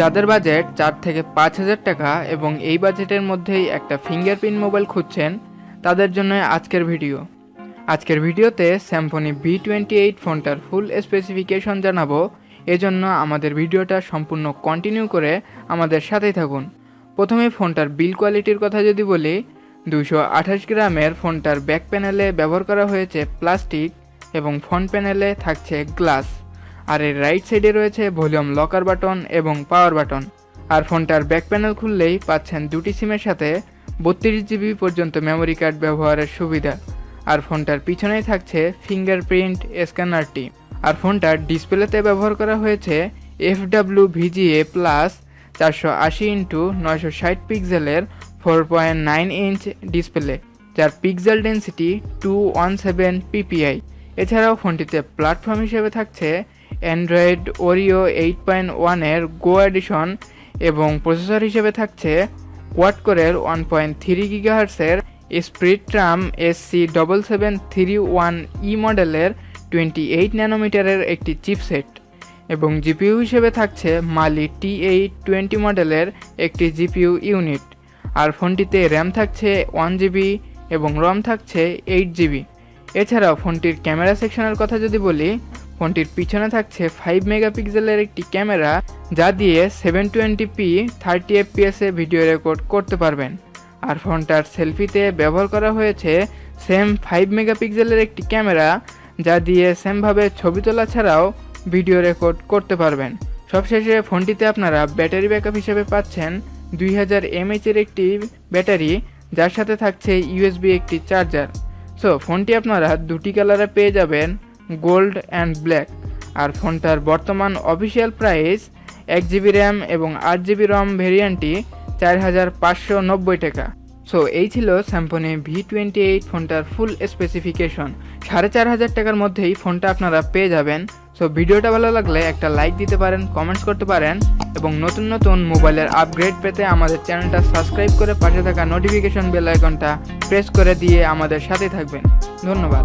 যাদের বাজেট 4 থেকে 5,000 টাকা এবং এই বাজেটের মধ্যেই একটা ফিঙ্গারপ্রিন্ট মোবাইল খুঁজছেন তাদের জন্য আজকের ভিডিও। আজকের ভিডিওতে Symphony V128 ফোনটার ফুল স্পেসিফিকেশন জানাবো, এজন্য আমাদের ভিডিওটা সম্পূর্ণ কন্টিনিউ করে আমাদের সাথেই থাকুন। প্রথমে ফোনটার বিল্ড কোয়ালিটির কথা যদি বলি, 228 গ্রামের ফোনটার ব্যাক প্যানেলে ব্যবহার করা হয়েছে প্লাস্টিক এবং ফ্রন্ট প্যানেলে থাকছে গ্লাস। আর এর রাইট সাইডে রয়েছে ভলিউম লকার বাটন এবং পাওয়ার বাটন। আর ফোনটার ব্যাক প্যানেল খুললেই পাচ্ছেন দুটি সিমের সাথে 32 জিবি পর্যন্ত মেমোরি কার্ড ব্যবহারের সুবিধা। আর ফোনটার পিছনেই থাকছে ফিঙ্গারপ্রিন্ট স্ক্যানারটি। আর ফোনটার ডিসপ্লেতে ব্যবহার করা হয়েছে FWVGA প্লাস 480x960 পিক্সেলের 4.9 ইঞ্চ ডিসপ্লে, যার পিক্সেল ডেন্সিটি 217 ppi। এছাড়াও ফোনটিতে প্ল্যাটফর্ম হিসেবে থাকছে অ্যান্ড্রয়েড ওরিও 8.1 এর গো এডিশন এবং প্রসেসর হিসেবে থাকছে কোয়াড কোরের 1.3 GHz-এর স্প্রিডট্রাম SC7731E মডেলের 28 ন্যানোমিটারের একটি চিপসেট এবং জিপিইউ হিসেবে থাকছে মালি T820 মডেলের একটি জিপিইউ ইউনিট। আর ফোনটিতে র্যাম থাকছে 1GB এবং রম থাকছে 8GB। এছাড়াও ফোনটির ক্যামেরা সেকশনের কথা যদি বলি, ফোনটির পিছনে থাকছে 5 মেগাপিক্সেলের একটি ক্যামেরা, যা দিয়ে 720p 30 fps-এ ভিডিও রেকর্ড করতে পারবেন। আর ফোনটার সেলফিতে ব্যবহার করা হয়েছে সেম 5 মেগাপিক্সেলের একটি ক্যামেরা, যা দিয়ে সেমভাবে ছবি তোলা ছাড়াও ভিডিও রেকর্ড করতে পারবেন। সবশেষে ফোনটিতে আপনারা ব্যাটারি ব্যাকআপ হিসেবে পাচ্ছেন 2000 mAh-এর একটি ব্যাটারি, যার সাথে থাকছে USB একটি চার্জার। সো ফোনটি আপনারা দুটি কালারে পেয়ে যাবেন, গোল্ড অ্যান্ড ব্ল্যাক। আর ফোনটার বর্তমান অফিসিয়াল প্রাইস 1GB র্যাম এবং 8GB রম ভেরিয়েন্টটি 4590 টাকা। সো এই ছিল Symphony V128 ফোনটার ফুল স্পেসিফিকেশন। 4500 টাকার মধ্যেই ফোনটা আপনারা পেয়ে যাবেন। সো ভিডিওটা ভালো লাগলে একটা লাইক দিতে পারেন, কমেন্টস করতে পারেন এবং নতুন নতুন মোবাইলের আপগ্রেড পেতে আমাদের চ্যানেলটা সাবস্ক্রাইব করে পাশে থাকা নোটিফিকেশন বেল আইকনটা প্রেস করে দিয়ে আমাদের সাথে থাকবেন। ধন্যবাদ।